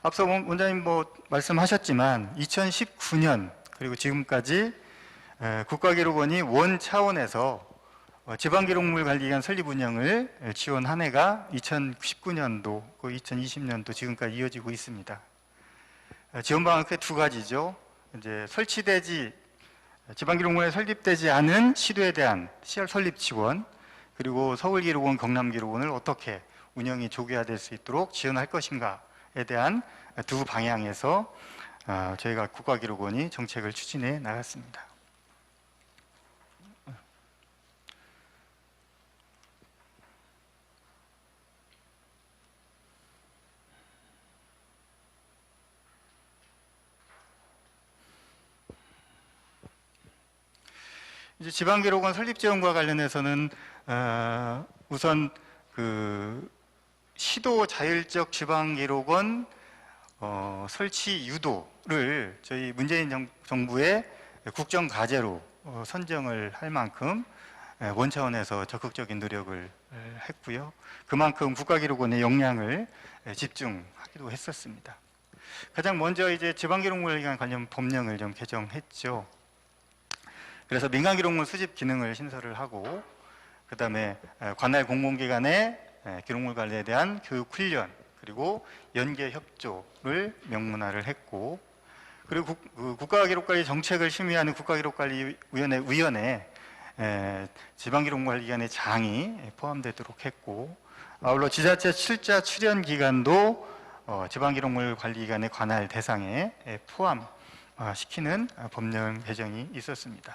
앞서 원장님 말씀하셨지만 2019년 그리고 지금까지 국가기록원이 원 차원에서 지방기록물관리기관 설립 운영을 지원한 해가 2019년도, 2020년도 지금까지 이어지고 있습니다. 지원 방안은 크게 두 가지죠. 이제 지방기록물에 설립되지 않은 시도에 대한 시설 설립 지원, 그리고 서울기록원, 경남기록원을 어떻게 운영이 조기화될 수 있도록 지원할 것인가에 대한 두 방향에서 저희가 국가기록원이 정책을 추진해 나갔습니다. 이제 지방기록원 설립 지원과 관련해서는 우선 그 시도 자율적 지방기록원 설치 유도를 저희 문재인 정부의 국정과제로 선정을 할 만큼 원 차원에서 적극적인 노력을 했고요. 그만큼 국가기록원의 역량을 집중하기도 했었습니다. 가장 먼저 이제 지방기록물관 관련 법령을 좀 개정했죠. 그래서 민간기록물 수집 기능을 신설을 하고, 그 다음에 관할 공공기관의 기록물 관리에 대한 교육 훈련, 그리고 연계 협조를 명문화를 했고, 그리고 국가기록관리 정책을 심의하는 국가기록관리위원회 지방기록관리기관의 장이 포함되도록 했고, 아울러 지자체 출자 출연 기간도 지방기록물관리기관의 관할 대상에 포함시키는 법령 개정이 있었습니다.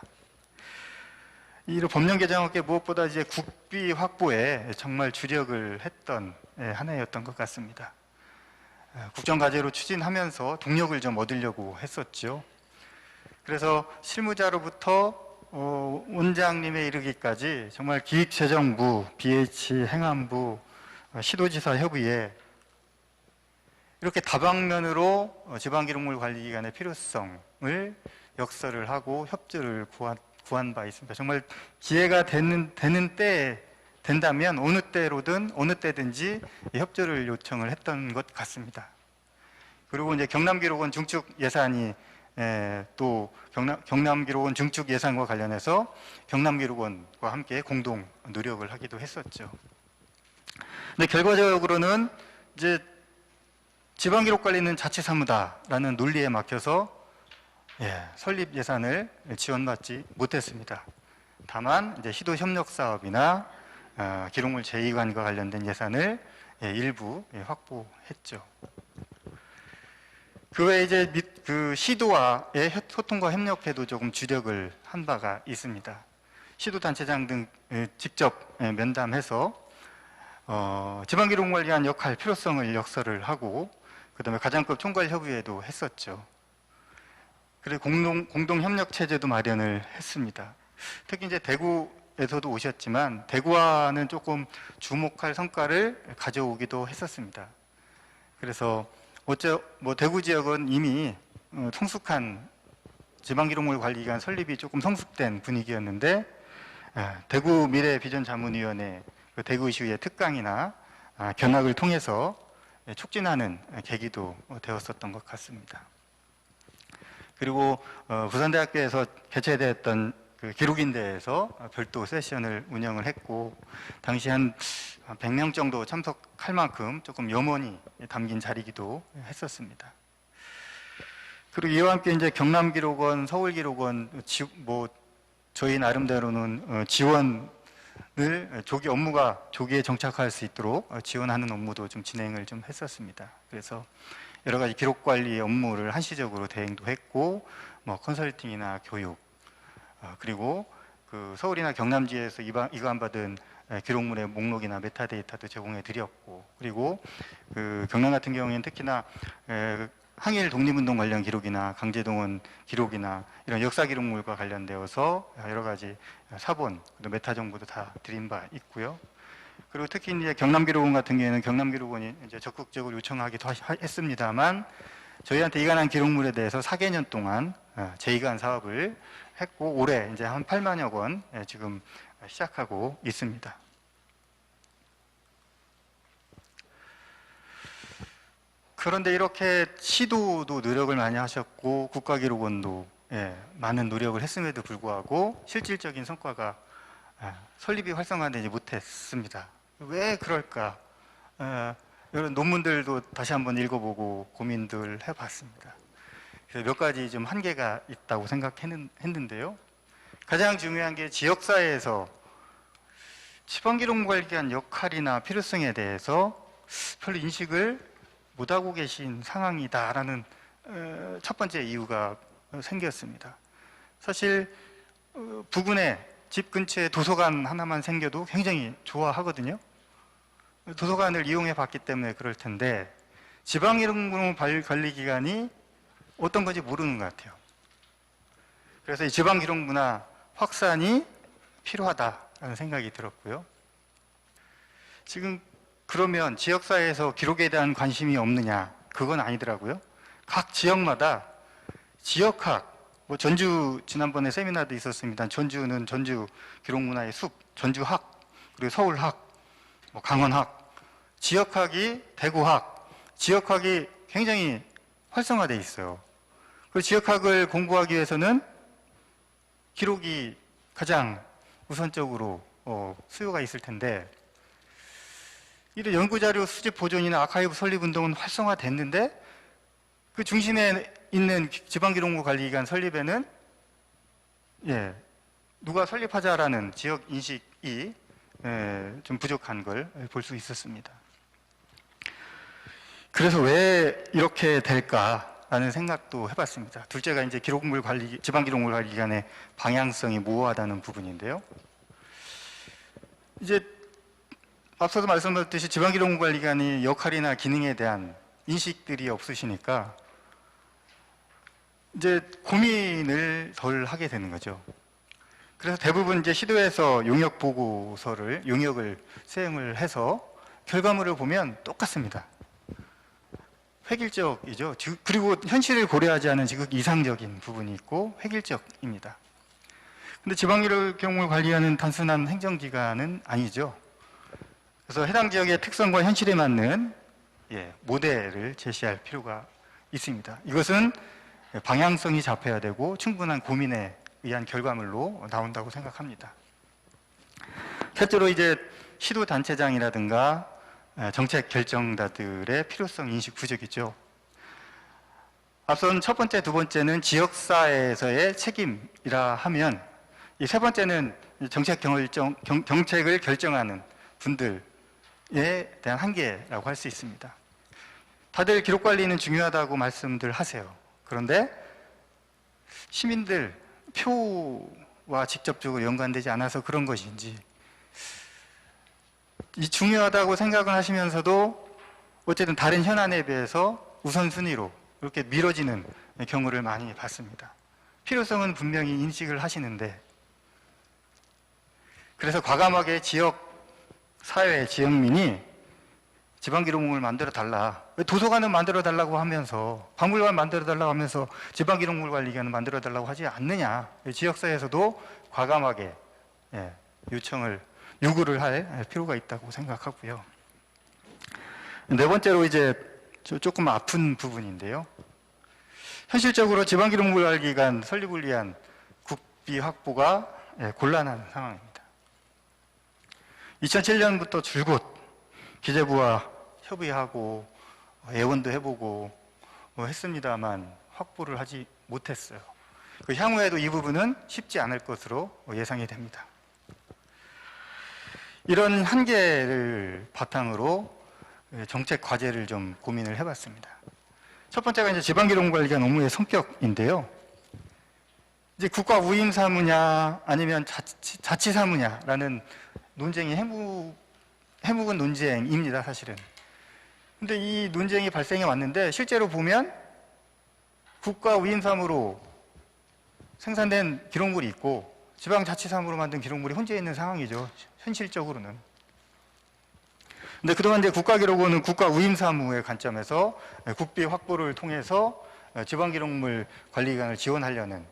이 법령 개정과 함께 무엇보다 이제 국비 확보에 정말 주력을 했던 한 해였던 것 같습니다. 국정과제로 추진하면서 동력을 좀 얻으려고 했었죠. 그래서 실무자로부터 원장님에 이르기까지 정말 기획재정부, BH, 행안부, 시도지사 협의회 이렇게 다방면으로 지방기록물관리기관의 필요성을 역설을 하고 협조를 구한 바 있습니다. 정말 기회가 되는 때 된다면 어느 때로든 어느 때든지 협조를 요청을 했던 것 같습니다. 그리고 이제 경남기록원 중축 예산이 또 경남기록원 중축 예산과 관련해서 경남기록원과 함께 공동 노력을 하기도 했었죠. 근데 결과적으로는 이제 지방기록관리는 자치사무다라는 논리에 막혀서 설립 예산을 지원받지 못했습니다. 다만 이제 시도 협력 사업이나 기록물 제2관과 관련된 예산을 일부 확보했죠. 그 외에 이제 그 시도와의 소통과 협력에도 조금 주력을 한 바가 있습니다. 시도 단체장 등 직접 면담해서 지방기록관리한 역할 필요성을 역설을 하고 그다음에 가장급 총괄 협의회도 했었죠. 그리고 공동 협력 체제도 마련을 했습니다. 특히 이제 대구에서도 오셨지만 대구와는 조금 주목할 성과를 가져오기도 했었습니다. 그래서 대구 지역은 이미 성숙한 지방기록물 관리기관 설립이 조금 성숙된 분위기였는데 대구 미래비전자문위원회 대구시의 특강이나 견학을 통해서 촉진하는 계기도 되었었던 것 같습니다. 그리고 부산대학교에서 개최되었던 그 기록인대에서 별도 세션을 운영을 했고 당시 한 100명 정도 참석할 만큼 조금 염원이 담긴 자리이기도 했었습니다. 그리고 이와 함께 이제 경남기록원, 서울기록원 저희 나름대로는 지원을 업무가 조기에 정착할 수 있도록 지원하는 업무도 좀 진행을 좀 했었습니다. 그래서 여러 가지 기록 관리 업무를 한시적으로 대행도 했고, 컨설팅이나 교육, 그리고 그 서울이나 경남지에서 이관받은 기록물의 목록이나 메타데이터도 제공해 드렸고, 그리고 그 경남 같은 경우에는 특히나 항일 독립운동 관련 기록이나 강제동원 기록이나 이런 역사 기록물과 관련되어서 여러 가지 사본, 메타 정보도 다 드린 바 있고요. 그리고 특히 이제 경남기록원 같은 경우에는 경남기록원이 이제 적극적으로 요청하기도 했습니다만 저희한테 이관한 기록물에 대해서 4개년 동안 제2관 사업을 했고 올해 이제 한 8만여 권 지금 시작하고 있습니다. 그런데 이렇게 시도도 노력을 많이 하셨고 국가기록원도 많은 노력을 했음에도 불구하고 실질적인 성과가 설립이 활성화되지 못했습니다. 왜 그럴까? 이런 논문들도 다시 한번 읽어보고 고민들 해봤습니다. 그래서 몇 가지 좀 한계가 있다고 생각했는데요. 가장 중요한 게 지역사회에서 지방기록관리기관 역할이나 필요성에 대해서 별로 인식을 못하고 계신 상황이다라는 첫 번째 이유가 생겼습니다. 사실 부근에 집 근처에 도서관 하나만 생겨도 굉장히 좋아하거든요. 도서관을 이용해 봤기 때문에 그럴 텐데 지방기록관리기관이 어떤 건지 모르는 것 같아요. 그래서 이 지방기록문화 확산이 필요하다라는 생각이 들었고요. 지금 그러면 지역사회에서 기록에 대한 관심이 없느냐? 그건 아니더라고요. 각 지역마다 지역학, 전주 지난번에 세미나도 있었습니다. 전주는 전주 기록문화의 숲, 전주학, 그리고 서울학, 강원학, 지역학이 대구학, 지역학이 굉장히 활성화되어 있어요. 그 지역학을 공부하기 위해서는 기록이 가장 우선적으로 수요가 있을 텐데 이런 연구자료 수집 보존이나 아카이브 설립 운동은 활성화됐는데 그 중심에 있는 지방기록물 관리기관 설립에는 누가 설립하자라는 지역 인식이 좀 부족한 걸 볼 수 있었습니다. 그래서 왜 이렇게 될까라는 생각도 해봤습니다. 둘째가 이제 지방기록물 관리기관의 방향성이 모호하다는 부분인데요. 이제 앞서도 말씀드렸듯이 지방기록물 관리기관의 역할이나 기능에 대한 인식들이 없으시니까 이제 고민을 덜 하게 되는 거죠. 그래서 대부분 이제 시도에서 용역 보고서를 용역을 수행을 해서 결과물을 보면 똑같습니다. 획일적이죠. 그리고 현실을 고려하지 않은 지극히 이상적인 부분이 있고 획일적입니다. 근데 지방기록을 관리하는 단순한 행정기관은 아니죠. 그래서 해당 지역의 특성과 현실에 맞는 모델을 제시할 필요가 있습니다. 이것은 방향성이 잡혀야 되고 충분한 고민에 의한 결과물로 나온다고 생각합니다. 실제로 이제 시도단체장이라든가 정책 결정자들의 필요성 인식 부족이죠. 앞선 첫 번째, 두 번째는 지역사회에서의 책임이라 하면 이 세 번째는 정책을 결정하는 분들에 대한 한계라고 할 수 있습니다. 다들 기록관리는 중요하다고 말씀들 하세요. 그런데 시민들 표와 직접적으로 연관되지 않아서 그런 것인지 이 중요하다고 생각을 하시면서도 어쨌든 다른 현안에 비해서 우선순위로 이렇게 미뤄지는 경우를 많이 봤습니다. 필요성은 분명히 인식을 하시는데 그래서 과감하게 지역 사회, 지역민이 지방기록물을 만들어 달라. 도서관은 만들어 달라고 하면서 박물관 만들어 달라고 하면서 지방기록물 관리기관은 만들어 달라고 하지 않느냐. 지역사회에서도 과감하게 요구를 할 필요가 있다고 생각하고요. 네 번째로 이제 조금 아픈 부분인데요. 현실적으로 지방기록물 관리기관 설립을 위한 국비 확보가 곤란한 상황입니다. 2007년부터 줄곧 기재부와 협의하고 예원도 해보고 했습니다만 확보를 하지 못했어요. 향후에도 이 부분은 쉽지 않을 것으로 예상이 됩니다. 이런 한계를 바탕으로 정책 과제를 좀 고민을 해봤습니다. 첫 번째가 이제 지방기록관리기관 업무의 성격인데요. 이제 국가 우임 사무냐 아니면 자치 사무냐라는 논쟁이 해묵은 논쟁입니다, 사실은. 근데 이 논쟁이 발생해 왔는데 실제로 보면 국가 우임 사무로 생산된 기록물이 있고 지방자치사무로 만든 기록물이 혼재 있는 상황이죠, 현실적으로는. 근데 그동안 이제 국가기록원은 국가 우임 사무의 관점에서 국비 확보를 통해서 지방기록물 관리기관을 지원하려는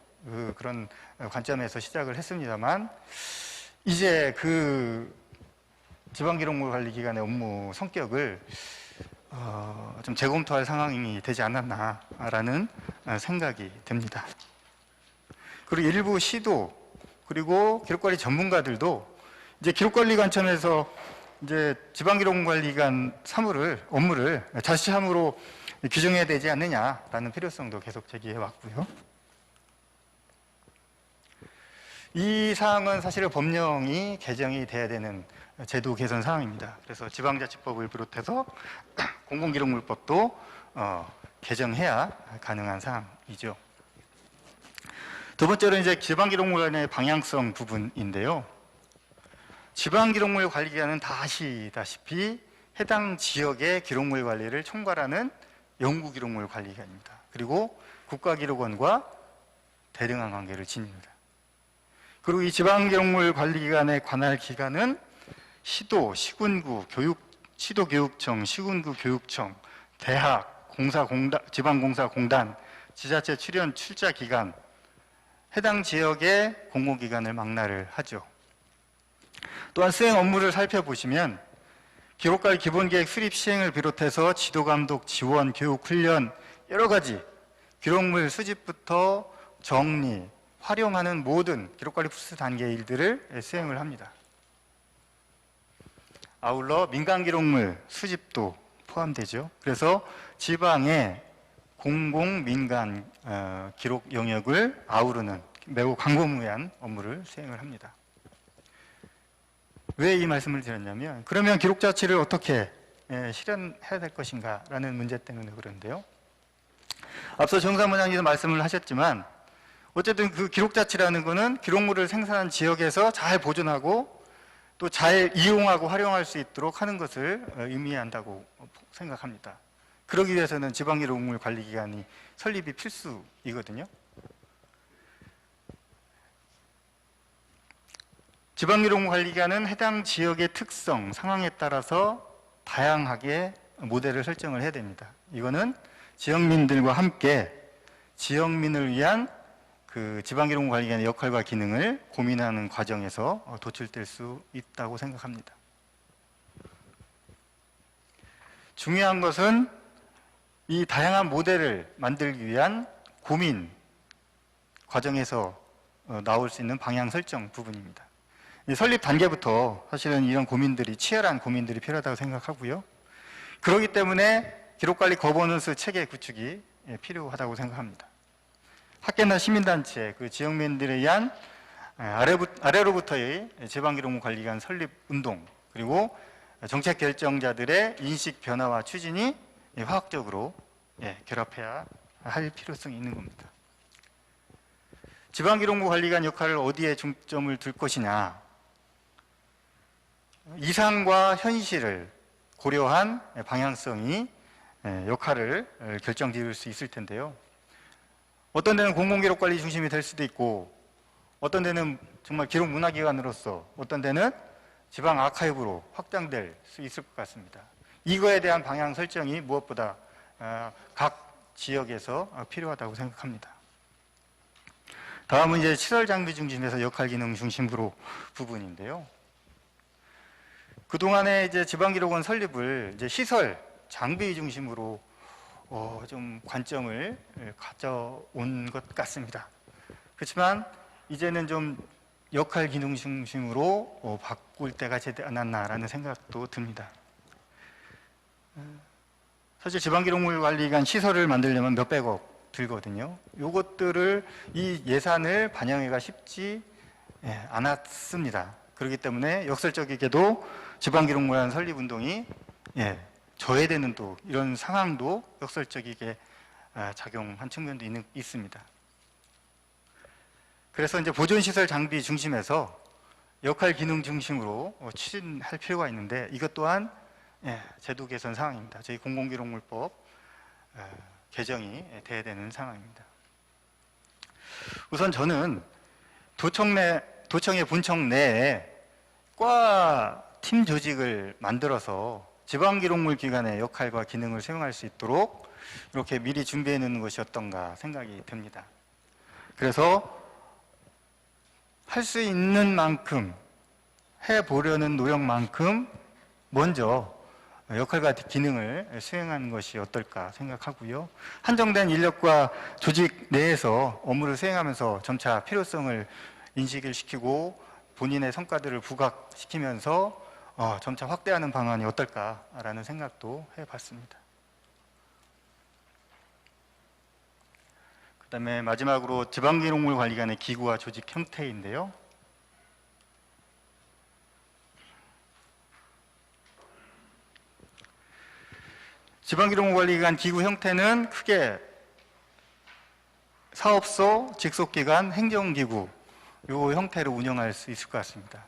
그런 관점에서 시작을 했습니다만 이제 그 지방기록물 관리기관의 업무 성격을 좀 재검토할 상황이 되지 않았나라는 생각이 듭니다. 그리고 일부 시도 그리고 기록관리 전문가들도 이제 기록관리 관점에서 이제 지방기록관리기관 업무를 자치사무로 규정해야 되지 않느냐라는 필요성도 계속 제기해 왔고요. 이 사항은 사실은 법령이 개정이 돼야 되는 제도 개선 사항입니다. 그래서 지방자치법을 비롯해서 공공기록물법도 개정해야 가능한 사항이죠. 두 번째로 이제 지방기록물관의 방향성 부분인데요. 지방기록물 관리기관은 다 아시다시피 해당 지역의 기록물 관리를 총괄하는 영구기록물 관리기관입니다. 그리고 국가기록원과 대등한 관계를 지닙니다. 그리고 이 지방기록물 관리기관의 관할 기관은 시도, 시군구, 시도교육청, 시군구 교육청, 대학, 지방공사공단, 지자체 출자기관, 해당 지역의 공공기관을 망라를 하죠. 또한 수행 업무를 살펴보시면 기록관리 기본계획 수립 시행을 비롯해서 지도감독, 지원, 교육, 훈련 여러 가지 기록물 수집부터 정리, 활용하는 모든 기록관리 부스 단계의 일들을 수행을 합니다. 아울러 민간기록물 수집도 포함되죠. 그래서 지방의 공공민간 기록 영역을 아우르는 매우 광범위한 업무를 수행을 합니다. 왜 이 말씀을 드렸냐면 그러면 기록자치를 어떻게 실현해야 될 것인가 라는 문제 때문에 그런데요. 앞서 정 사무장님도 말씀을 하셨지만 어쨌든 그 기록자치라는 것은 기록물을 생산한 지역에서 잘 보존하고 또 잘 이용하고 활용할 수 있도록 하는 것을 의미한다고 생각합니다. 그러기 위해서는 지방기록물 관리기관이 설립이 필수이거든요. 지방기록물 관리기관은 해당 지역의 특성, 상황에 따라서 다양하게 모델을 설정을 해야 됩니다. 이거는 지역민들과 함께 지역민을 위한 그 지방기록관리기관의 역할과 기능을 고민하는 과정에서 도출될 수 있다고 생각합니다. 중요한 것은 이 다양한 모델을 만들기 위한 고민 과정에서 나올 수 있는 방향 설정 부분입니다. 설립 단계부터 사실은 이런 고민들이 치열한 고민들이 필요하다고 생각하고요. 그렇기 때문에 기록관리 거버넌스 체계 구축이 필요하다고 생각합니다. 학계나 시민단체, 그 지역민들에 의한 아래로부터의 지방기록관리기관 설립 운동, 그리고 정책 결정자들의 인식 변화와 추진이 화학적으로 결합해야 할 필요성이 있는 겁니다. 지방기록관리기관 역할을 어디에 중점을 둘 것이냐, 이상과 현실을 고려한 방향성이 역할을 결정지을 수 있을 텐데요. 어떤 데는 공공기록관리 중심이 될 수도 있고, 어떤 데는 정말 기록문화기관으로서, 어떤 데는 지방 아카이브로 확장될 수 있을 것 같습니다. 이거에 대한 방향 설정이 무엇보다 각 지역에서 필요하다고 생각합니다. 다음은 이제 시설 장비 중심에서 역할 기능 중심으로 부분인데요. 그동안에 이제 지방기록원 설립을 이제 시설 장비 중심으로 좀 관점을 가져온 것 같습니다. 그렇지만 이제는 좀 역할 기능 중심으로 바꿀 때가 되지 않았나라는 생각도 듭니다. 사실 지방기록물관리기관 시설을 만들려면 몇백억 들거든요. 이것들을 이 예산을 반영하기가 쉽지 않았습니다. 그렇기 때문에 역설적이게도 지방기록물관 설립운동이 저해되는 또 이런 상황도 역설적이게 작용한 측면도 있습니다. 그래서 이제 보존시설 장비 중심에서 역할 기능 중심으로 추진할 필요가 있는데, 이것 또한 제도 개선 사항입니다. 저희 공공기록물법 개정이 돼야 되는 상황입니다. 우선 저는 도청의 본청 내에 과 팀 조직을 만들어서 지방기록물 기관의 역할과 기능을 수행할 수 있도록 이렇게 미리 준비해 놓는 것이 어떤가 생각이 듭니다. 그래서 할 수 있는 만큼, 해보려는 노력만큼 먼저 역할과 기능을 수행하는 것이 어떨까 생각하고요. 한정된 인력과 조직 내에서 업무를 수행하면서 점차 필요성을 인식을 시키고 본인의 성과들을 부각시키면서 점차 확대하는 방안이 어떨까라는 생각도 해봤습니다. 그 다음에 마지막으로 지방기록물관리기관의 기구와 조직 형태인데요. 지방기록물관리기관 기구 형태는 크게 사업소, 직속기관, 행정기구 이 형태로 운영할 수 있을 것 같습니다.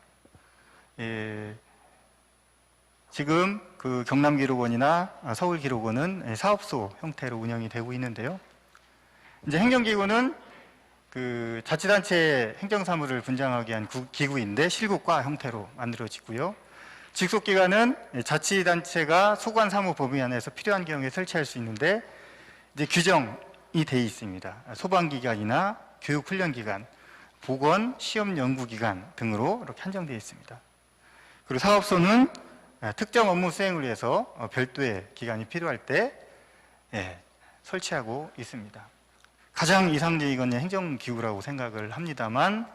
지금 그 경남기록원이나 서울기록원은 사업소 형태로 운영이 되고 있는데요. 이제 행정기구는 그 자치단체 행정사무를 분장하기 위한 기구인데 실국과 형태로 만들어지고요. 직속기관은 자치단체가 소관사무 범위 안에서 필요한 경우에 설치할 수 있는데 이제 규정이 돼 있습니다. 소방기관이나 교육훈련기관, 보건, 시험연구기관 등으로 이렇게 한정되어 있습니다. 그리고 사업소는 특정 업무 수행을 위해서 별도의 기관이 필요할 때 설치하고 있습니다. 가장 이상적인 건 행정기구라고 생각을 합니다만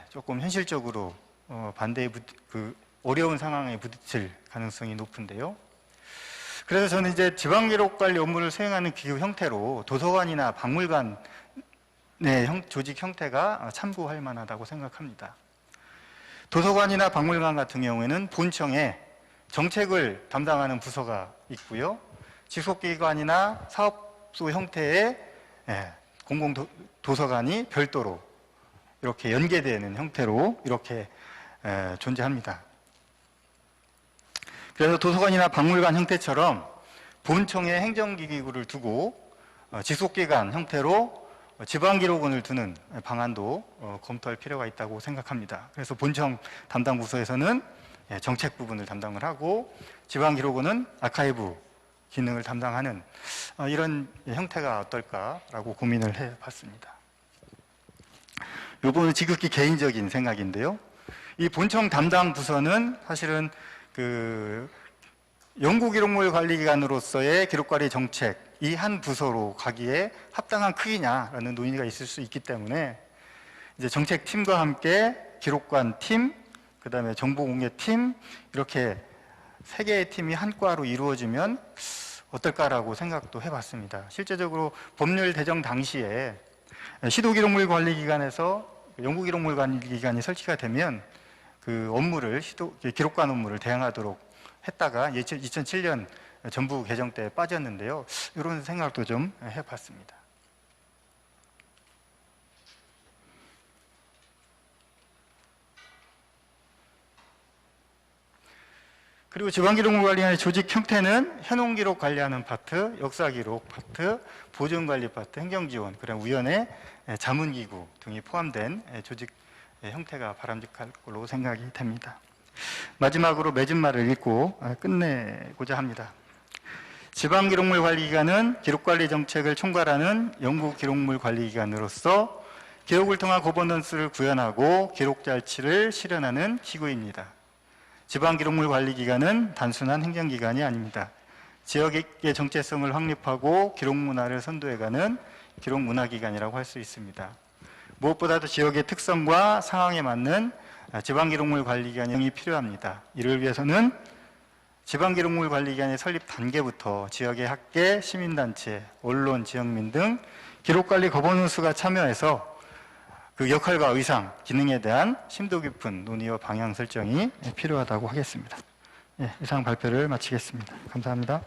조금 현실적으로 반대의 어려운 상황에 부딪힐 가능성이 높은데요. 그래서 저는 이제 지방기록관리 업무를 수행하는 기구 형태로 도서관이나 박물관의 조직 형태가 참고할 만하다고 생각합니다. 도서관이나 박물관 같은 경우에는 본청에 정책을 담당하는 부서가 있고요. 직속기관이나 사업소 형태의 공공도서관이 별도로 이렇게 연계되는 형태로 이렇게 존재합니다. 그래서 도서관이나 박물관 형태처럼 본청에 행정기구를 두고 직속기관 형태로 지방기록원을 두는 방안도 검토할 필요가 있다고 생각합니다. 그래서 본청 담당 부서에서는 정책 부분을 담당을 하고 지방기록원은 아카이브 기능을 담당하는 이런 형태가 어떨까라고 고민을 해봤습니다. 요거는 지극히 개인적인 생각인데요. 이 본청 담당 부서는 사실은 연구기록물관리기관으로서의 기록관리 정책 이 한 부서로 가기에 합당한 크기냐라는 논의가 있을 수 있기 때문에 이제 정책팀과 함께 기록관 팀, 그다음에 정보공개팀 이렇게 세 개의 팀이 한 과로 이루어지면 어떨까라고 생각도 해봤습니다. 실제적으로 법률 제정 당시에 시도기록물관리기관에서 연구기록물관리기관이 설치가 되면 그 업무를 기록관 업무를 대행하도록 했다가 2007년 전부 개정 때 빠졌는데요. 이런 생각도 좀 해봤습니다. 그리고 지방기록물관리원의 조직 형태는 현원기록 관리하는 파트, 역사기록 파트, 보존관리 파트, 행정지원, 그리고 위원회, 자문기구 등이 포함된 조직 형태가 바람직할 걸로 생각이 됩니다. 마지막으로 맺은 말을 읽고 끝내고자 합니다. 지방기록물관리기관은 기록관리 정책을 총괄하는 연구기록물관리기관으로서 기록을 통한 거버넌스를 구현하고 기록잘치를 실현하는 기구입니다. 지방기록물관리기관은 단순한 행정기관이 아닙니다. 지역의 정체성을 확립하고 기록문화를 선도해가는 기록문화기관이라고 할 수 있습니다. 무엇보다도 지역의 특성과 상황에 맞는 지방기록물관리기관이 필요합니다. 이를 위해서는 지방기록물관리기관의 설립 단계부터 지역의 학계, 시민단체, 언론, 지역민 등 기록관리 거버넌스가 참여해서 그 역할과 의상, 기능에 대한 심도 깊은 논의와 방향 설정이 필요하다고 하겠습니다. 이상 발표를 마치겠습니다. 감사합니다.